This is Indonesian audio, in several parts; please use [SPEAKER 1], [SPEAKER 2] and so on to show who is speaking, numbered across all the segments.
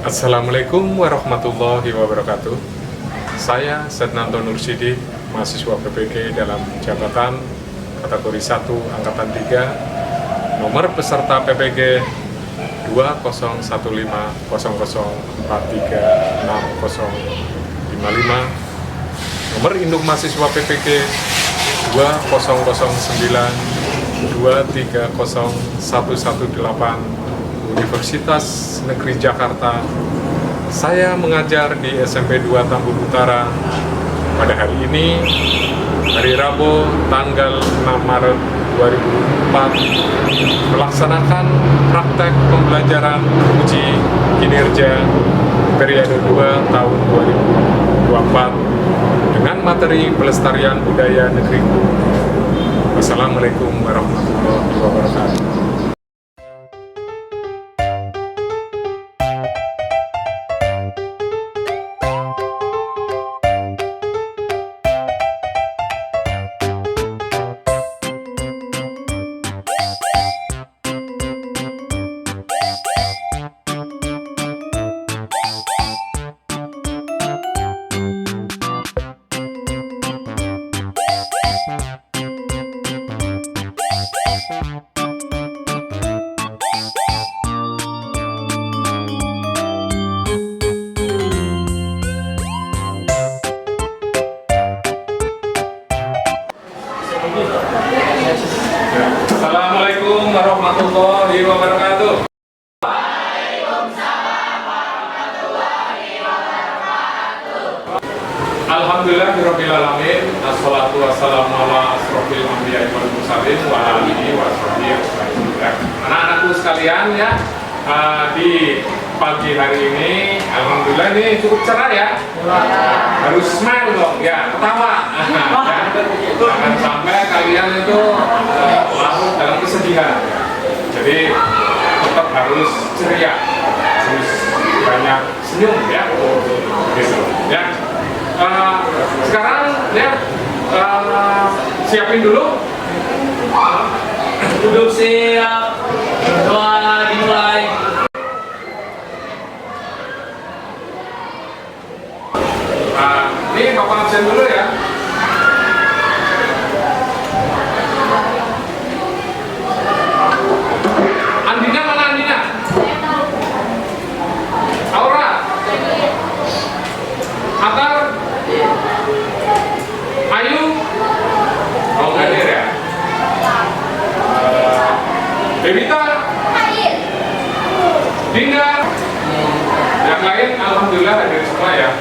[SPEAKER 1] Assalamualaikum warahmatullahi wabarakatuh. Saya Setnanto Nursidi, mahasiswa PPG dalam jabatan kategori 1 Angkatan 3, nomor peserta PPG 20015004360055, nomor induk mahasiswa PPG 2009230118, Universitas Negeri Jakarta. Saya mengajar di SMP 2 Tambun Utara. Pada hari ini, hari Rabu, tanggal 6 Maret 2004, melaksanakan praktek pembelajaran uji kinerja periode 2 tahun 2024 dengan materi pelestarian budaya negeriku. Wassalamualaikum warahmatullahi wabarakatuh. Assalamualaikum warahmatullahi wabarakatuh. Alhamdulillahirabbil alamin. Assalatu wassalamu ala asrofil anbiya'i wal mursalin wa ala alihi wa sahbihi ajmain. Anak-anakku sekalian ya, di pagi hari ini alhamdulillah ini cukup cerah ya. Harus smile dong ya, ketawa. Jangan sampai kalian itu larut dalam kesedihan. Jadi tetap harus ceria, harus banyak senyum ya, gitu ya. Sekarang ya, siapin dulu.
[SPEAKER 2] Duduk siap, doa dimulai.
[SPEAKER 1] Ini Bapak absen dulu ya. Andina mana Andina? Aura? Atar? Ayu? Oh, nggak hadir ya? Bebita? Dinda? Yang lain alhamdulillah hadir semua ya.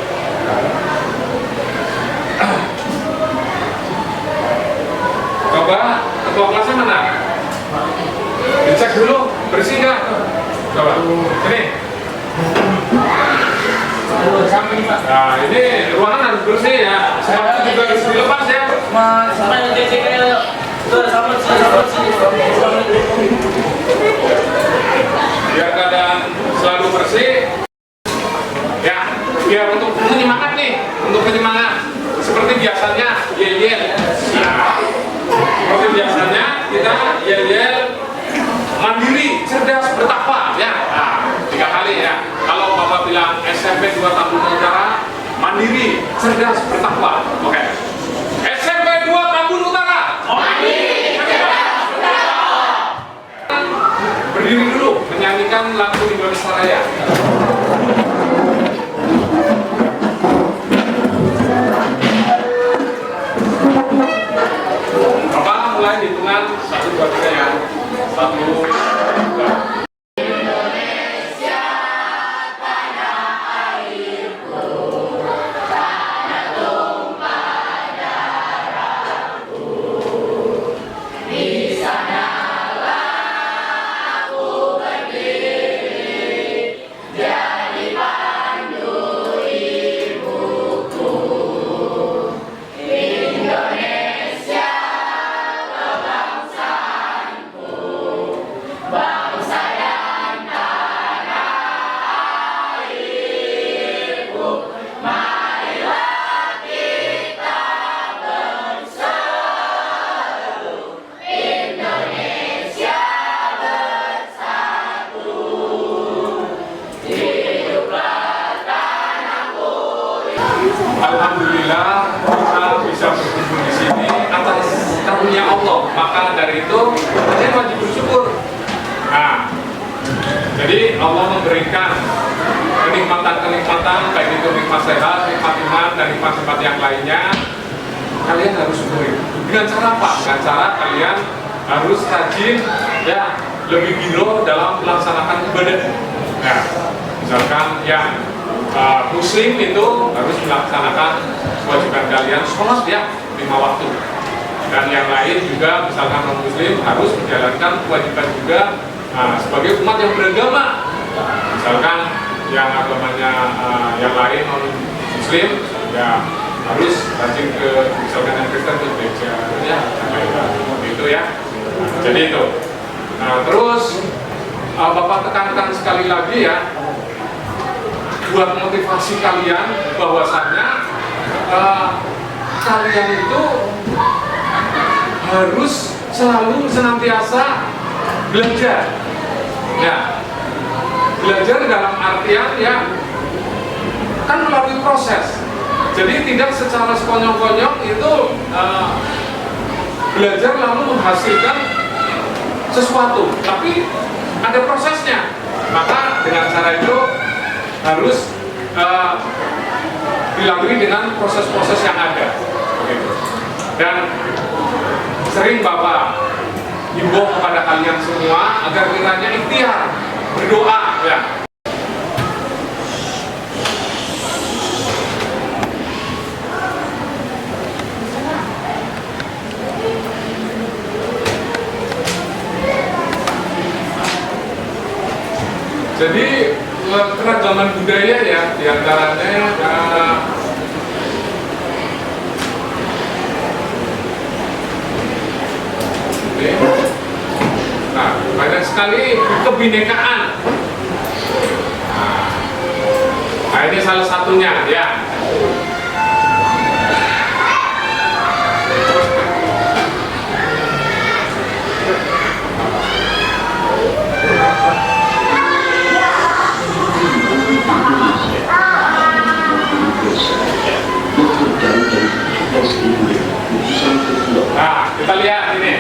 [SPEAKER 1] Coba ketua kelasnya mana? Dicek dulu, bersih nggak? Coba, ini. Nah, ini ruangan harus bersih ya. Sepatu juga harus dilepas ya.
[SPEAKER 2] Mas, sama yang cek sama sini.
[SPEAKER 1] Biar keadaan selalu bersih. Ya, biar untuk penyemangat nih, untuk penyemangat. Seperti biasanya, yel-yel. Nah, seperti biasanya kita yel-yel mandiri, cerdas, bertakwa ya. Nah, 3 kali ya. Kalau Bapak bilang SMP 2 Tambun Utara, mandiri, cerdas, bertakwa. Oke. SMP 2 Tambun Utara. Mandiri, cerdas, bertakwa. Berdiri dulu menyanyikan lagu Indonesia Raya. Bapak mulai hitungan 1, 2, 3 ya. 1, 2. alhamdulillah kita bisa berkumpul di sini atas karunia Allah. Maka dari itu kalian wajib bersyukur. Nah, jadi Allah memberikan kenikmatan-kenikmatan, baik itu nikmat sehat, nikmat iman, dan nikmat-nikmat yang lainnya. Kalian harus syukuri. Dengan cara apa? Dengan cara kalian harus rajin, ya, lebih giroh dalam melaksanakan ibadah. Nah, misalkan yang muslim itu harus melaksanakan kewajiban kalian sholat, ya, 5 waktu. Dan yang lain juga, misalkan non muslim harus menjalankan kewajiban juga sebagai umat yang beragama. Misalkan yang agamanya yang lain non muslim, ya harus rajin ke, misalkan yang Kristen ke gereja, ya, itu ya. Jadi itu. Nah, terus Bapak tekankan sekali lagi, ya, buat motivasi kalian bahwasannya kalian itu harus selalu senantiasa belajar. Ya, belajar dalam artian, ya, kan melalui proses. Jadi tidak secara sekonyong-konyong itu belajar lalu menghasilkan sesuatu, tapi ada prosesnya. Maka dengan cara itu harus dilalui dengan proses-proses yang ada. Begitu. Dan sering Bapak himbau kepada kalian semua agar kiranya ikhtiar berdoa, ya. Jadi keragaman budaya, ya, diantaranya banyak sekali kebinekaan. Nah, ini salah satunya, ya. Nah, kita lihat ini.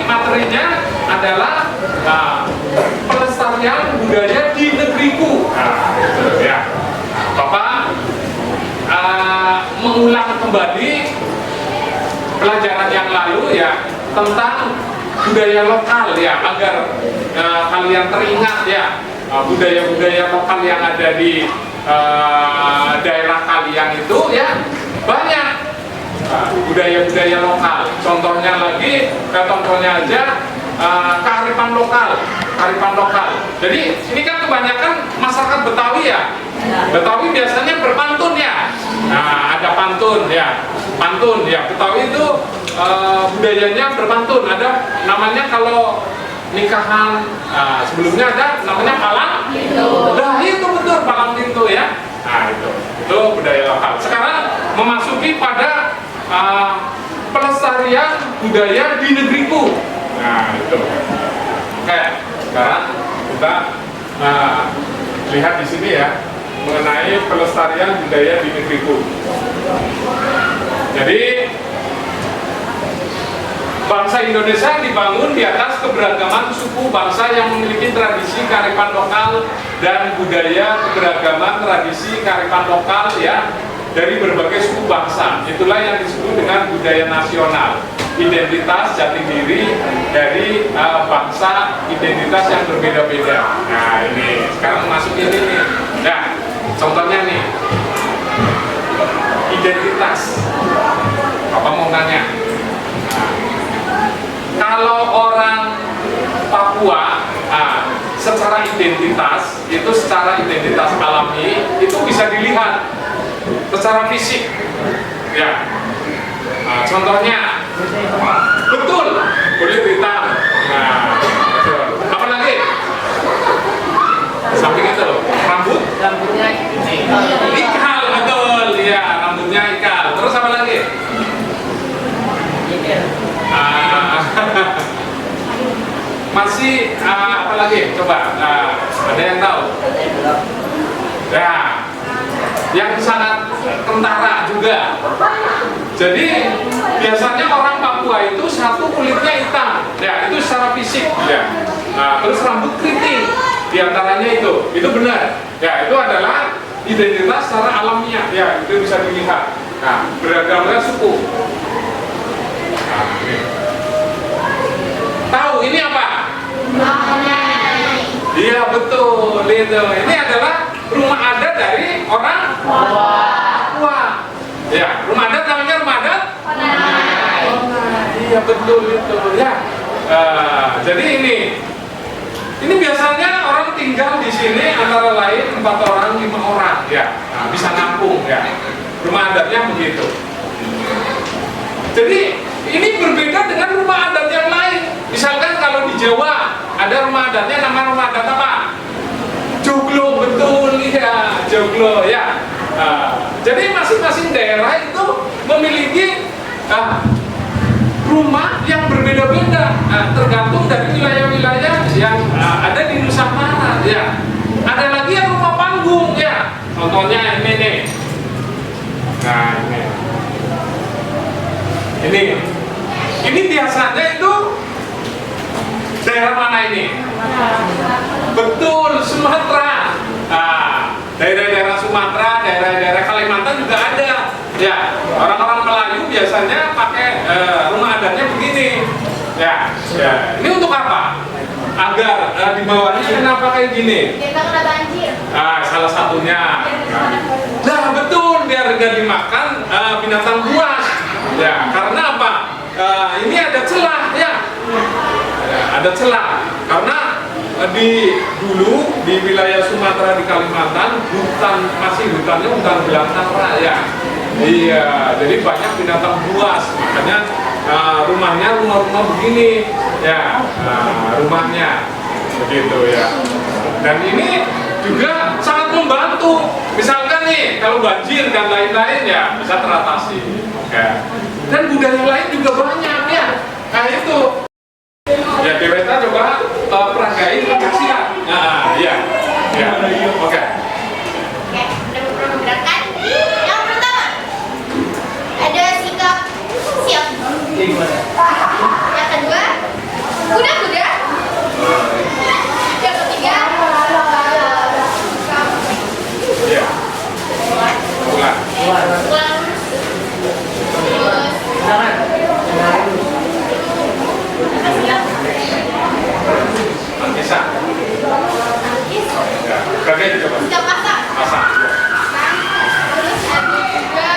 [SPEAKER 1] Materinya adalah pelestarian budaya di negeriku. Nah, itu, ya. Bapak mengulang kembali pelajaran yang lalu, ya, tentang budaya lokal, ya, agar kalian teringat, ya, budaya-budaya lokal yang ada di daerah kalian itu, ya, banyak budaya-budaya lokal. Contohnya lagi, contohnya aja kearifan lokal. Jadi ini kan kebanyakan masyarakat Betawi, ya. Betawi biasanya berpantun, ya. Nah, ada pantun, ya. Betawi itu budayanya berpantun. Ada namanya kalau nikahan, sebelumnya ada namanya palang pintu. Nah, itu betul, palang pintu, ya. Nah, itu budaya lokal. Sekarang memasuki pada pelestarian budaya di negeriku. Nah, itu. Oke, sekarang kita lihat di sini, ya, mengenai pelestarian budaya di negeriku. Jadi bangsa Indonesia dibangun di atas keberagaman suku bangsa yang memiliki tradisi kearifan lokal dan budaya keberagaman tradisi kearifan lokal, ya, dari berbagai suku bangsa. Itulah yang disebut dengan budaya nasional, identitas jati diri dari bangsa, identitas yang berbeda-beda. Nah, ini sekarang masuk ini nih. Nah, contohnya nih, identitas. Apa mau tanya? Nah, kalau orang Papua, secara identitas itu, secara identitas alami itu bisa dilihat secara fisik, ya. Contohnya, betul, kulit hitam. Nah, betul. Apa lagi? Samping itu, rambutnya ini. Ikal, betul, ya, rambutnya ikal. Terus apa lagi? Masih apa lagi? Coba ada yang tahu? Ya, yang sangat kentara juga. Jadi biasanya orang Papua itu satu kulitnya hitam, ya itu secara fisik, ya. Terus rambut keriting, diantaranya itu benar. Ya itu adalah identitas secara alamiah, ya itu bisa dilihat. Nah, beragamnya suku. Nah, ini. Tahu ini apa? Iya betul, itu. Ini adalah rumah adat dari orang Papua. Ya, rumah adat namanya rumah adat. Iya betul itu, ya. Jadi ini biasanya orang tinggal di sini antara lain 4 orang, 5 orang, ya. Nah, bisa nampung, ya. Rumah adatnya begitu. Jadi ini berbeda dengan rumah adat yang lain. Misalkan kalau di Jawa ada rumah adatnya, nama rumah adat apa? Joglo, betul ya, Joglo ya. Jadi masing-masing daerah itu memiliki rumah yang berbeda-beda, tergantung dari wilayah-wilayah yang ada di Nusantara ya. Ada lagi yang rumah panggung ya. Contohnya ini nih. Nah ini biasanya itu daerah mana ini? Betul, Sumatera. Daerah-daerah Sumatera, daerah-daerah Kalimantan juga ada. Ya, orang-orang Melayu biasanya pakai rumah adatnya begini. Ya. Ini untuk apa? Agar di bawahnya kenapa kayak gini?
[SPEAKER 3] Kita kena banjir.
[SPEAKER 1] Salah satunya. Nah, betul, biar gak dimakan binatang buas. Ya, karena apa? Ini ada celah, ya. Ada celah. Karena dulu di wilayah Sumatera di Kalimantan hutannya hutan belantara ya. Iya, jadi banyak binatang buas, makanya rumahnya rumah-rumah begini ya, rumahnya begitu ya. Dan ini juga sangat membantu. Misalkan nih kalau banjir dan lain-lain ya bisa teratasi. Oke. Dan budaya lain juga banyak ya. Nah itu. Ya, Deweta coba peragain pencaksilat. Nah, iya. Ya. Oke.
[SPEAKER 3] Oke, udah beberapa gerakan kan? Yang pertama ada sikap siap. Yang kedua kuda-kuda. Yang ketiga
[SPEAKER 1] Ya. Ulang.
[SPEAKER 3] ulang.
[SPEAKER 1] Bisa. Ya. Peragain coba.
[SPEAKER 3] Sikap masak.
[SPEAKER 1] Masak.
[SPEAKER 3] Terus ada juga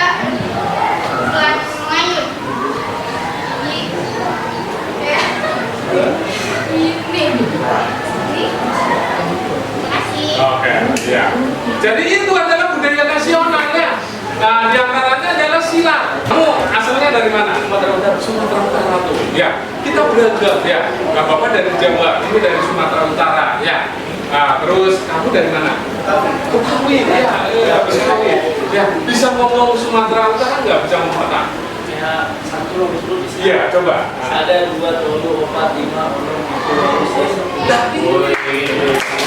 [SPEAKER 3] bulan ngayun. Ini. Makasih.
[SPEAKER 1] Oke, ya. Jadi itu adalah budaya nasional ya. Nah, diantaranya adalah silat. Kamu asalnya dari mana? Sumatera Utara tuh. Ya, kita beragam ya. Nah, Bapak dari Jawa, ini dari Sumatera Utara ya. Nah, terus kamu dari mana? Betawi. Ya, Betawi. Ya, bisa ngomong Sumatera Utara nggak? Bisa ngomong apa?
[SPEAKER 2] Ya, 1, 2, 3.
[SPEAKER 1] Iya, coba.
[SPEAKER 2] Ada 2, 3, 4, 5, 6, 7, 8.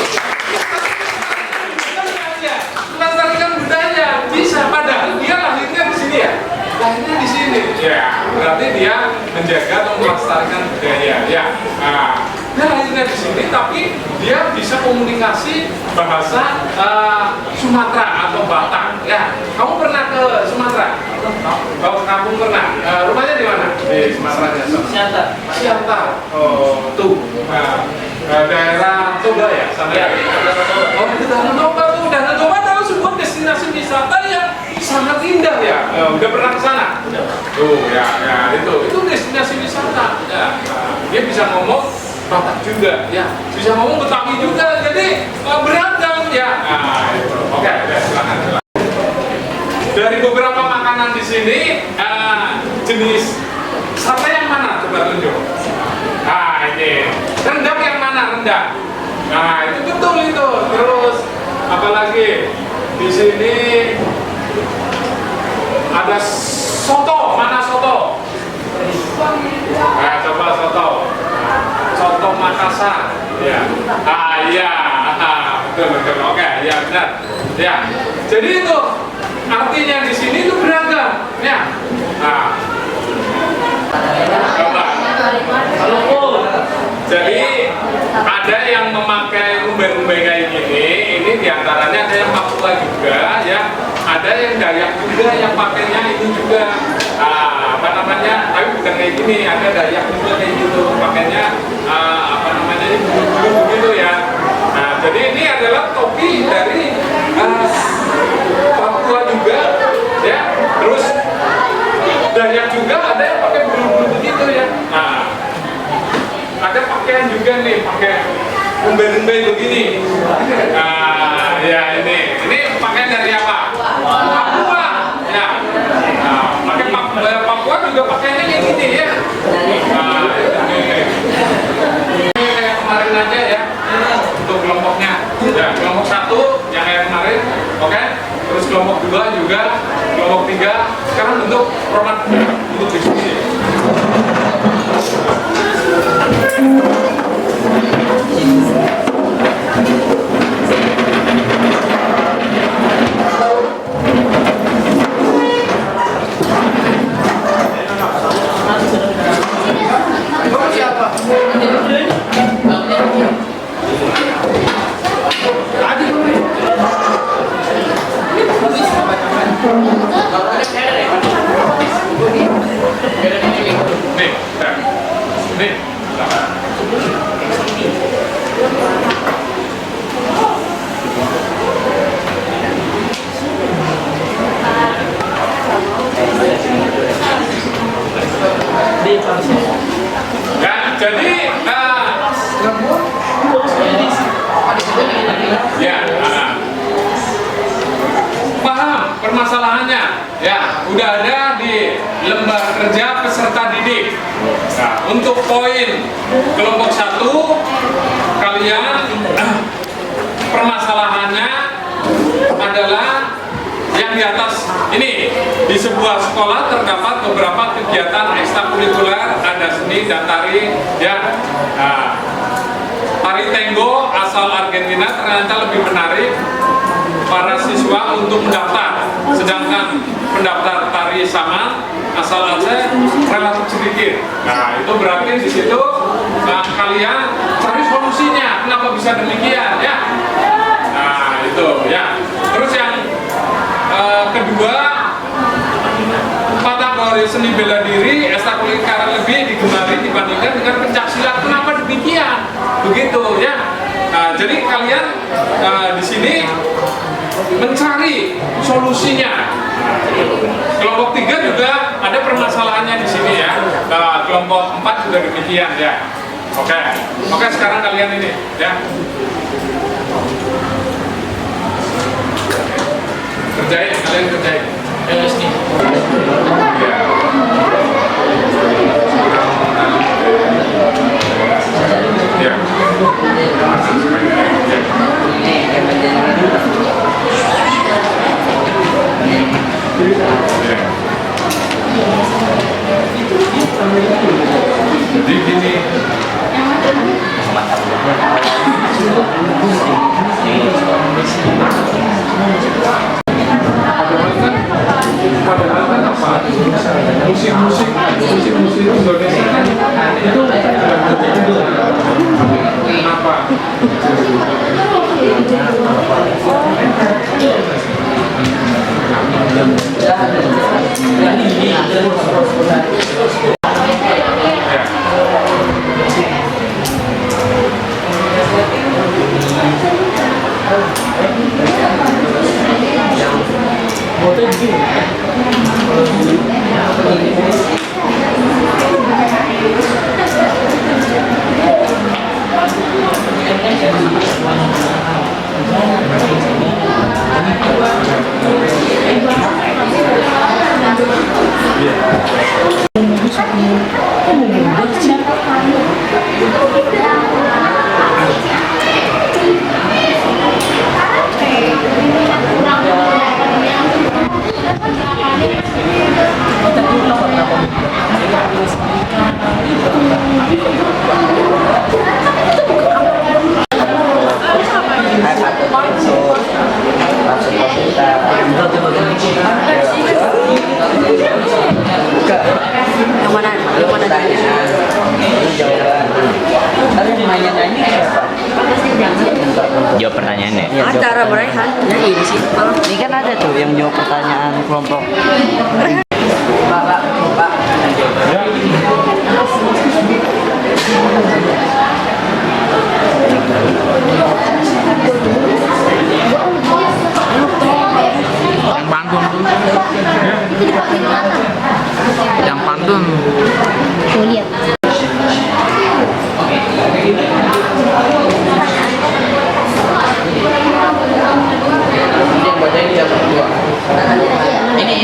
[SPEAKER 1] Melestarikan budaya bisa, padahal dia lahirnya di sini ya. Lahirnya di sini. Ya, berarti dia menjaga atau melestarikan budaya ya. Nah, dia lahirnya di sini tapi dia bisa komunikasi bahasa Sumatera atau Batak ya. Kamu pernah ke Sumatera? Kalau kamu pernah, rumahnya di mana? Di Sumatera ya.
[SPEAKER 2] Siantar.
[SPEAKER 1] Siantar. Oh, tuh. Daerah Toba ya, sana ya. Oh, itu Danau Toba tuh. Danau Toba adalah sebuah destinasi wisata yang sangat indah ya. Udah pernah ke sana? Tuh, ya itu destinasi wisata. Ya, dia bisa ngomong Batak juga, ya. Bisa ngomong Betawi juga. Jadi beragam ya. Nah, itu. Oke, silakan. Dari beberapa makanan di sini, jenis sate yang mana? Coba tunjuk. Nah, ini rendang yang mana? Rendang. Nah, itu betul itu. Terus apalagi di sini ada soto. Mana soto? Nah, coba soto. Soto Makassar. Jadi ada yang memakai umben-umben kayak gini, ini diantaranya ada yang Papua juga, ya. Ada yang Dayak juga yang pakainya itu juga. Apa namanya? Tapi bukan kayak gini, ada Dayak juga kayak gitu, pakainya apa namanya ini bulu-bulu begitu ya. Nah, jadi ini adalah topi dari Papua juga, ya. Terus Dayak juga ada yang pakai bulu-bulu begitu ya. Nah, ada pakaian juga nih, pakai umben-umben begini. Ya ini pakaian dari apa? Papua. Ya. Pakai Papua juga pakaiannya kayak gini ya. Ini kayak kemarin aja ya. Untuk kelompoknya. Ya, kelompok 1 yang kayak kemarin, oke. Terus kelompok 2 juga, kelompok 3. Sekarang bentuk format bentuk di sini. Ya, jadi paham permasalahannya ya, udah ada di lembar kerja peserta didik. Nah, untuk poin kelompok 1 kalian permasalahannya adalah yang di atas ini. Di sebuah sekolah terdapat beberapa kegiatan ekstrakurikuler, ada seni dan tari ya. Nah, tari tango asal Argentina ternyata lebih menarik para siswa untuk mendaftar, sedangkan pendaftar tari saman asal Aceh relatif sedikit. Nah, itu berarti di situ kalian cari solusinya kenapa bisa demikian ya. Nah, itu ya. Terus yang kedua, kategori seni bela diri ekstrakurikuler lebih digemari dibandingkan dengan pencak silat. Kenapa demikian? Begitu ya. Nah, jadi kalian di sini mencari solusinya. Kelompok 3 juga ada permasalahannya di sini ya. Kelompok 4 juga demikian ya. Oke, sekarang kalian ini ya. Kalian kerjain.
[SPEAKER 2] sini.
[SPEAKER 1] Ya. Jadi gini. Padahal kan apa? Musik-musik Indonesia kan itu apa?
[SPEAKER 4] Yang mana? Yang mana? Cara berehan ya ini sih.
[SPEAKER 5] Ini kan ada tuh yang jawab pertanyaan kelompok. Pak.
[SPEAKER 1] Ya.
[SPEAKER 6] Yang pantun tuh. Yang pantun.
[SPEAKER 3] Tuh lihat.
[SPEAKER 5] Yang buatnya ini dapat dua. Ini.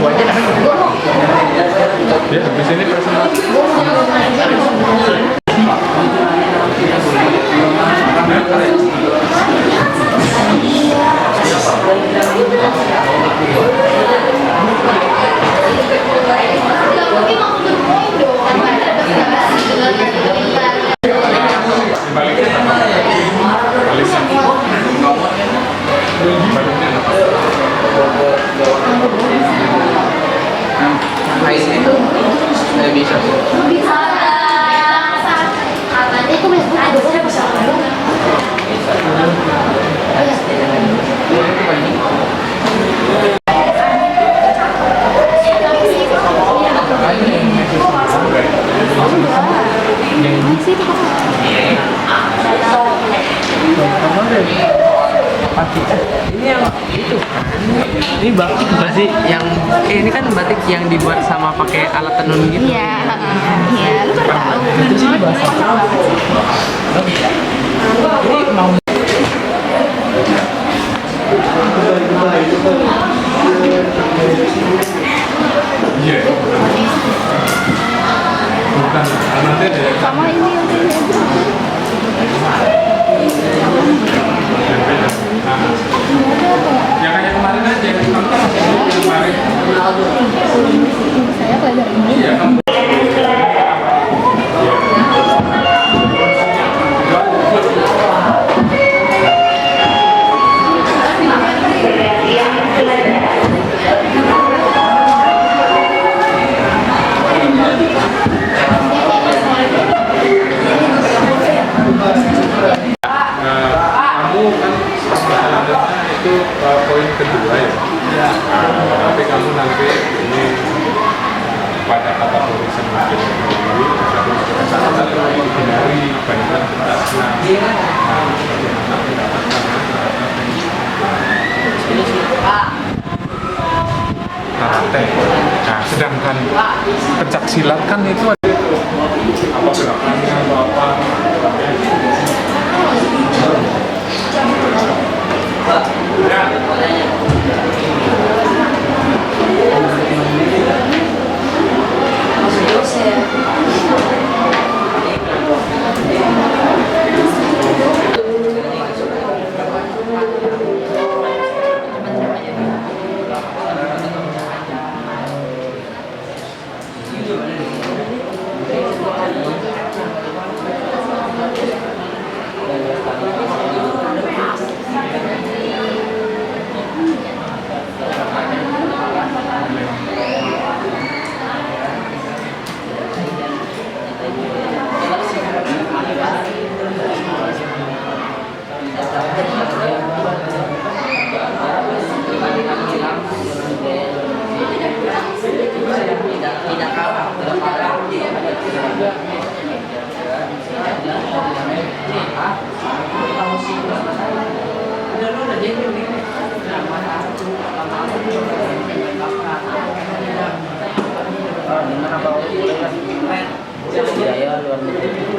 [SPEAKER 5] Buatnya dapat dua.
[SPEAKER 1] Ya, di sini presentasi. Dibaliknya apa? Baliknya apa?
[SPEAKER 5] Ais itu saya bisa. Ini yang itu. Ini batik nggak sih? Yang ini kan batik yang dibuat sama pakai alat tenun gitu.
[SPEAKER 3] Iya, iya, lu kan tahu.
[SPEAKER 5] Itu sih bahasa apa? Ini mau
[SPEAKER 1] Iya. Bukan, nanti ada yang
[SPEAKER 3] Sama ini yang ini
[SPEAKER 1] ya kayak kemarin aja, kamu kan masih ingat kemarin.
[SPEAKER 3] saya belajar ini.
[SPEAKER 1] Iya, kamu. Kamu kan sebenarnya itu poin kedua ya. Tapi kamu nanti ini pada kategori semakin tinggi, tapi dihindari banyak tuntasnya. Nah, bagaimana mendapatkan karate. Nah, sedangkan pencak silat kan itu ada apa gerakannya atau apa.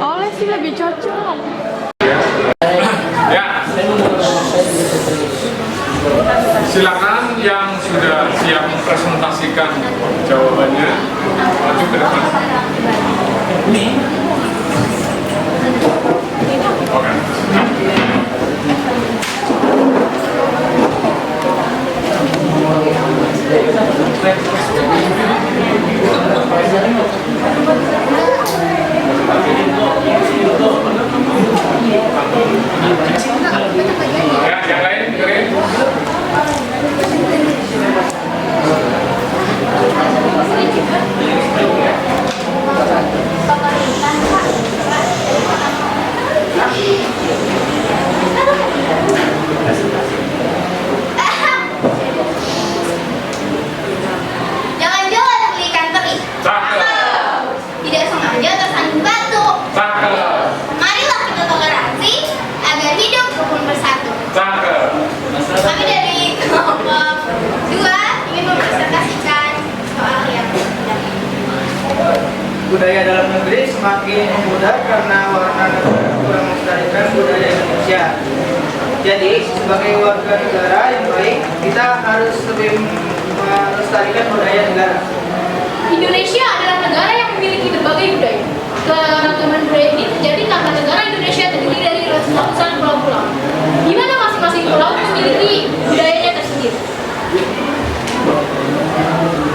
[SPEAKER 3] Oleh sih lebih cocok.
[SPEAKER 1] Ya. Silakan yang sudah siap mempresentasikan jawabannya maju ke depan. Oke. Ya, yang lain kirim.
[SPEAKER 2] budaya dalam negeri semakin memudar karena warna negara kurang melestarikan budaya Indonesia. Jadi, sebagai warga negara yang baik, kita harus lebih melestarikan budaya negara.
[SPEAKER 7] Indonesia adalah negara yang memiliki berbagai budaya. Keragaman budaya ini terjadi karena negara Indonesia terdiri dari ratusan pulau-pulau, di mana masing-masing pulau memiliki budayanya tersendiri.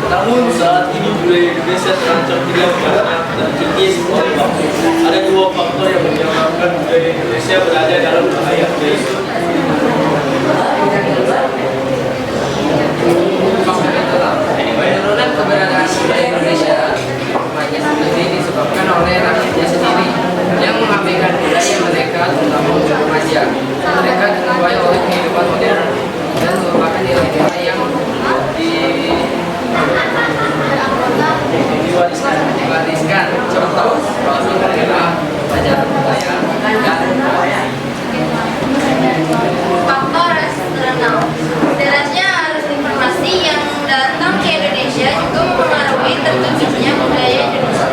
[SPEAKER 2] Namun saat ini budaya Indonesia terancam hilang karena terkikis oleh waktu. Ada dua faktor yang menyebabkan budaya Indonesia berada dalam bahaya, yaitu
[SPEAKER 5] Penurunan keberadaan budaya Indonesia semuanya sendiri disebabkan oleh rakyatnya sendiri yang mengabaikan budaya mereka, terutama untuk remaja. Mereka dikuasai oleh kehidupan modern dan merupakan nilai-nilai yang diwariskan. Contoh seperti adalah pelajaran budaya dan
[SPEAKER 7] Faktor eksternal. Derasnya arus informasi yang datang ke Indonesia juga mempengaruhi terbentuknya budaya Indonesia.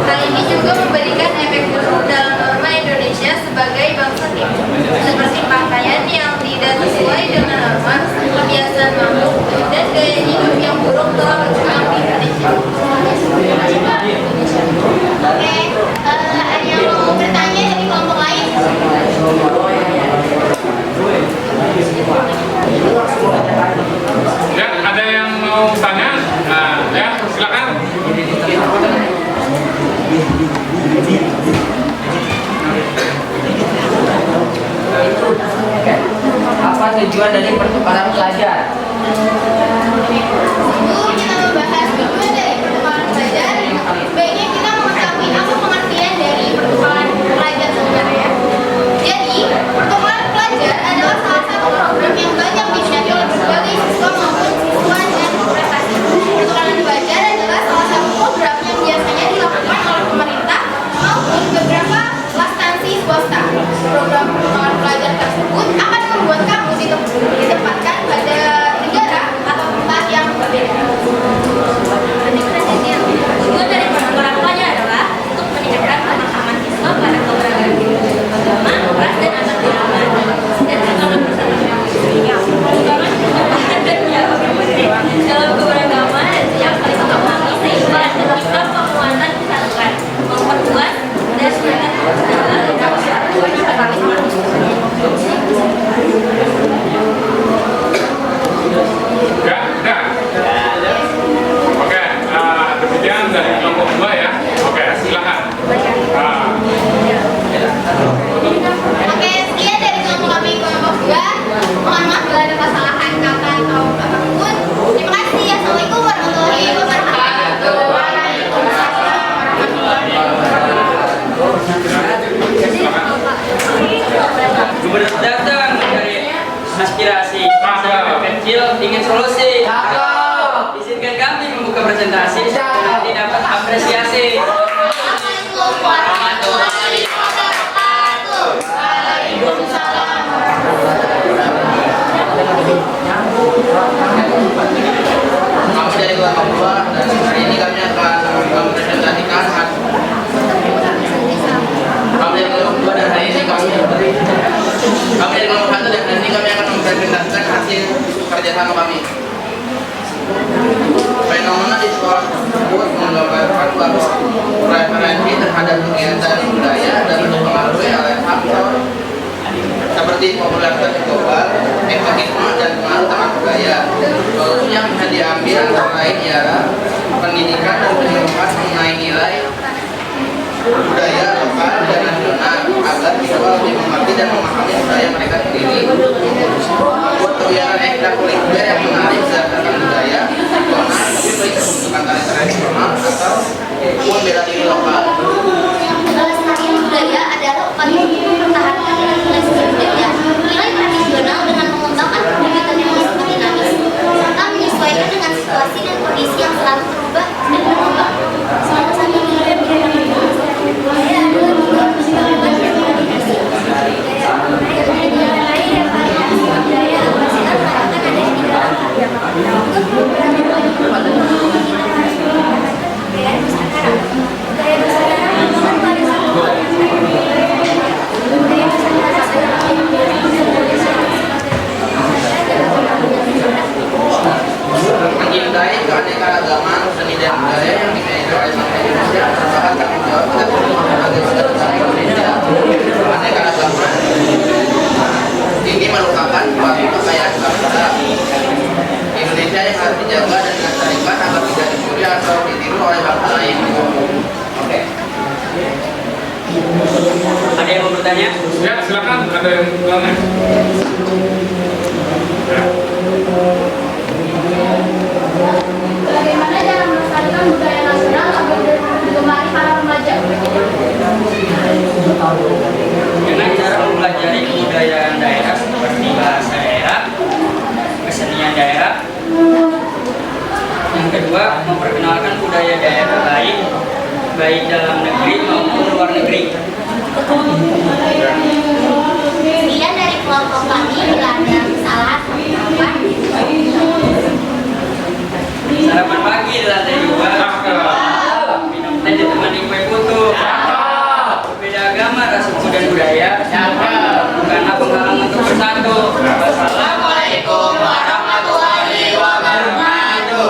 [SPEAKER 7] Hal ini juga memberikan efek buruk dalam norma Indonesia sebagai bangsa timur, seperti pakaian yang tidak sesuai dengan norma, kebiasaan makhluk, dan gaya hidup yang buruk telah berkembang di Indonesia. Oke, ada yang mau bertanya dari kelompok lain?
[SPEAKER 1] Ya, ada yang mau tanya? Nah, ya, silakan.
[SPEAKER 5] apa tujuan dari pertukaran pelajar?
[SPEAKER 7] Sebelum kita membahas tujuan dari pertukaran pelajar, sebaiknya kita mengetahui apa pengertian dari pertukaran pelajar sebenarnya. Jadi, pertukaran pelajar adalah salah satu program yang banyak diminati oleh berbagai siswa maupun siswa dengan prestasi. Pertukaran pelajar adalah salah satu program yang biasanya dilakukan oleh pemerintah maupun beberapa instansi swasta. Program pertukaran pelajar tersebut akan membuat kamu ditempatkan pada negara atau tempat yang berbeda. Tujuan dari pertukaran pelajar adalah untuk meningkatkan pemahaman siswa pada keberagaman agama, ras, dan antar golongan dan agama bersama. Agama juga ada dalam keberagaman dan setiap kali memahami sehingga ada sikap penguatan kesatuan, memperkuat dan meningkatkan
[SPEAKER 1] Ya. Oke, demikian dari kelompok 2 ya. Oke, silakan.
[SPEAKER 7] Oke, sekian dari kelompok kami kelompok 2. Mohon maaf bila ada kesalahan kata atau apapun. Terima kasih. Assalamualaikum warahmatullahi wabarakatuh. Waalaikumsalam warahmatullahi wabarakatuh.
[SPEAKER 2] gubernur datang dari aspirasi kecil ingin solusi. Izinkan kami membuka presentasi nanti dapat apresiasi.
[SPEAKER 7] Assalamualaikum warahmatullahi wabarakatuh. Waalaikumsalam.
[SPEAKER 5] Kami dari kelompok 2 dan hari ini kami akan mempresentasikan kami dari kelompok 2 dan hari ini kami dari kelompok 1 dan hari ini kami akan mempresentasikan hasil kerjasama kami. Fenomena di sekolah tersebut menggambarkan bahwa preferensi terhadap kegiatan budaya dan dipengaruhi oleh faktor seperti popularitas global, eksotisme, dan pengaruh teman budaya. Solusi yang bisa diambil antara lain ialah pendidikan dan penyuluhan mengenai nilai budaya lokal dan nasional agar siswa lebih mengerti dan memahami budaya mereka sendiri. Membuat kegiatan ekstrakurikuler yang menarik berdasarkan budaya nasional tapi melihat kebutuhan tari tradisional atau pun bela diri lokal.
[SPEAKER 7] Pelestarian budaya adalah upaya untuk mempertahankan nilai budaya, nilai tradisional dengan mengembangkan kegiatan yang lebih dinamis, serta menyesuaikan dengan situasi dan kondisi yang selalu berubah dan berkembang. Salah satu nilai budaya adalah menjalankan tradisi. Budaya lain yang variasi budaya berhasil ada di dalam
[SPEAKER 5] jawab kita sebagai bangsa besar Indonesia aneka agama ini merupakan suatu kekayaan bangsa Indonesia yang harus dijaga dan dilestarikan agar tidak dicuri atau ditiru oleh bangsa lain. Oke.
[SPEAKER 8] Ada yang mau bertanya?
[SPEAKER 1] Ya, silakan. Ada yang bertanya? Ya.
[SPEAKER 7] Bagaimana cara melestarikan budaya nasional agar digemari para remaja?
[SPEAKER 8] Dengan cara mempelajari kebudayaan daerah seperti bahasa daerah, kesenian daerah. Yang kedua, memperkenalkan budaya daerah lain, baik dalam negeri maupun luar negeri.
[SPEAKER 7] Kemudian dari kelompok kami bila ada salah
[SPEAKER 8] Sarapan pagi di lantai 2, minum teh ditemani kue putu. Beda agama, ras, suku dan budaya, bukanlah penghalang untuk bersatu. Wassalamualaikum warahmatullahi wabarakatuh.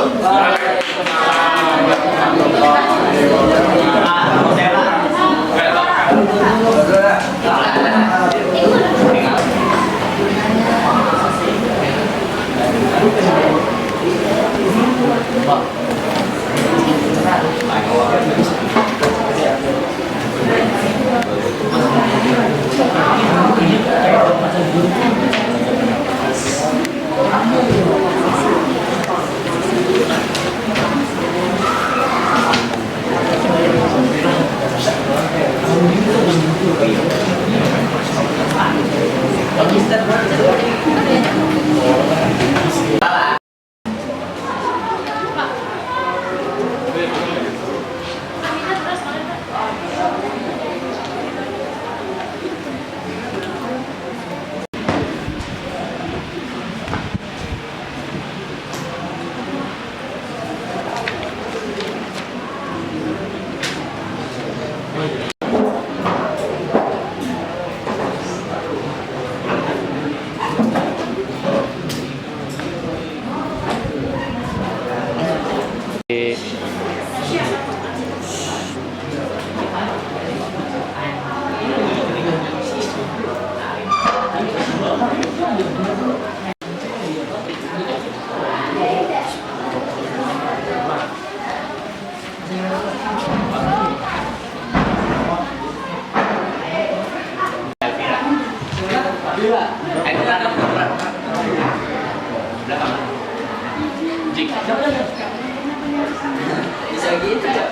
[SPEAKER 8] Bisa gitu ya?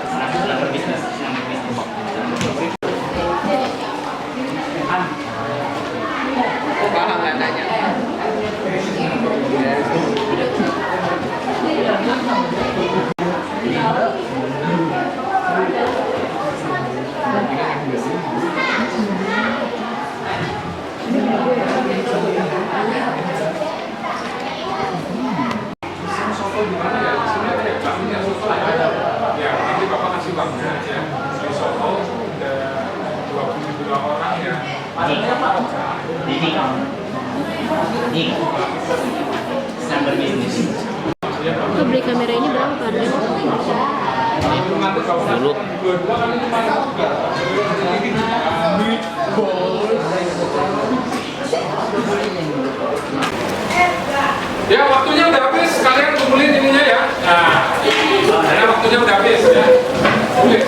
[SPEAKER 5] Paham nggak tanya?
[SPEAKER 1] Soto di mana ya? Di sini ada ya? Bakminya soto ada. Ya, nanti Bapak kasih bakminya aja. Beli soto ada 22 orang ya. Padahal apa?
[SPEAKER 3] Untuk beli kamera ini berapa Pak?
[SPEAKER 1] Itu nanti kalau
[SPEAKER 6] Dulu.
[SPEAKER 1] dua kali ini mana? Ya, waktunya udah habis. Kalian kumpulin ininya ya. Nah, ya, waktunya udah habis ya. Kumpulin.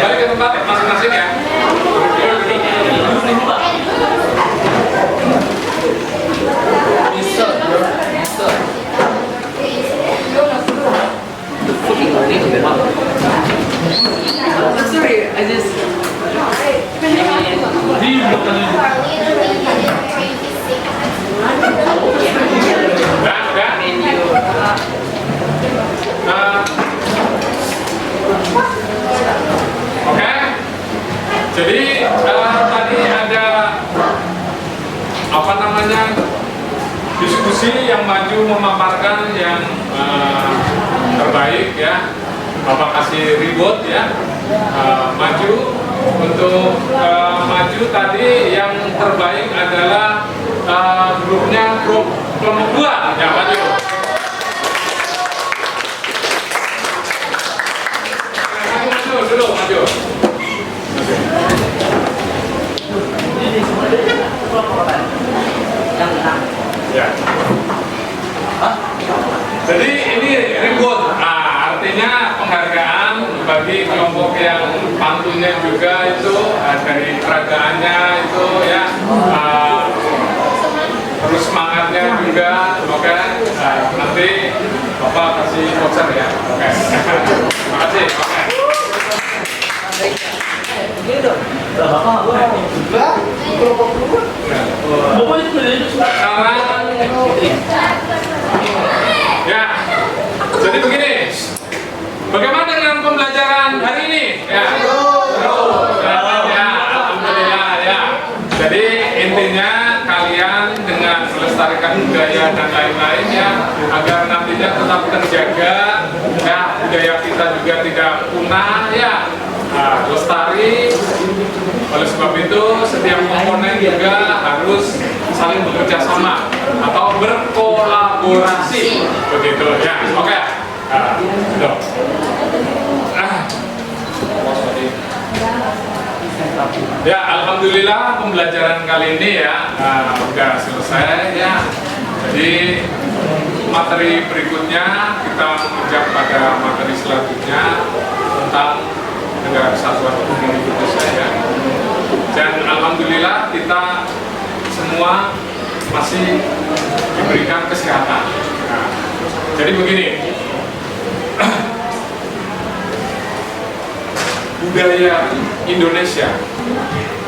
[SPEAKER 1] Balik ke tempat masing-masing ya.
[SPEAKER 4] Sorry, I just.
[SPEAKER 1] Oke. Jadi tadi ada apa namanya diskusi yang maju memaparkan yang terbaik ya. Bapak kasih reward ya. maju. Untuk maju tadi yang terbaik adalah grupnya grup kelompok 2. Ya, maju. Maju dulu, maju. Ya. Jadi ini reward, artinya penghargaan bagi kelompok yang pantunnya juga itu dari keragaannya itu ya, terus semangatnya juga. Oke, nanti Bapak kasih voucher ya. Oke. Terima kasih. Oke. Sekarang ya, jadi begini. Bagaimana dengan pembelajaran hari ini? Ya, ya, alhamdulillah ya. Jadi intinya kalian dengan melestarikan budaya dan lain-lain ya, agar nantinya tetap terjaga ya, budaya kita juga tidak punah ya. Lestari. Oleh sebab itu setiap komponen juga harus saling bekerja sama atau berkolaborasi, begitu ya. Oke. Ya, alhamdulillah pembelajaran kali ini ya sudah selesai ya. Jadi materi berikutnya kita menginjak pada materi selanjutnya tentang Negara Kesatuan Republik Indonesia ya. Dan alhamdulillah kita semua masih diberikan kesehatan. Nah, jadi begini, budaya Indonesia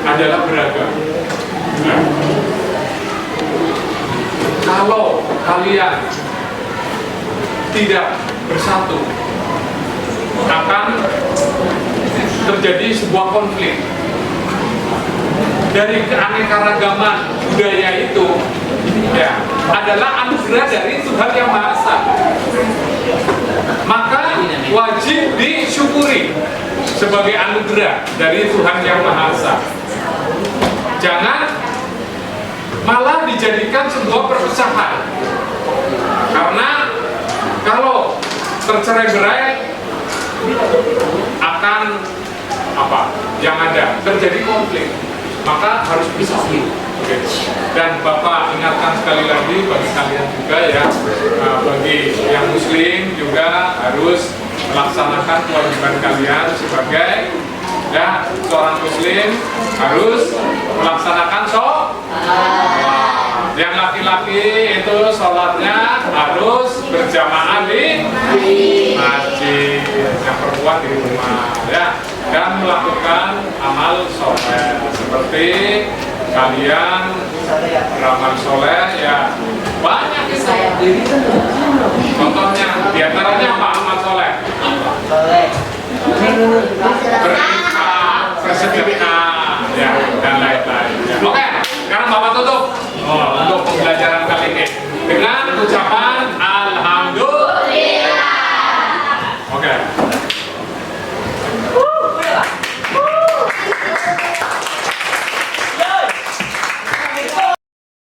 [SPEAKER 1] adalah beragam. Nah, kalau kalian tidak bersatu, akan terjadi sebuah konflik. Dari keanekaragaman budaya itu ya adalah anugerah dari Tuhan Yang Maha Esa. Maka wajib disyukuri sebagai anugerah dari Tuhan Yang Maha Esa. Jangan malah dijadikan sebuah perpecahan. Karena kalau tercerai-berai akan yang ada terjadi konflik, maka harus bisa okay. Dan Bapak ingatkan sekali lagi bagi kalian juga ya, bagi yang muslim juga harus melaksanakan kewajiban kalian sebagai ya seorang muslim, harus melaksanakan sholat. Yang laki-laki itu sholatnya harus berjamaah di masjid, yang perempuan di rumah ya, dan melakukan amal soleh seperti kalian beramal soleh ya banyak itu. Contohnya diantaranya apa amal soleh? Berinfak, bersedekah ya, dan lain-lain ya. Oke, sekarang Bapak tutup untuk pembelajaran kali ini dengan ucapan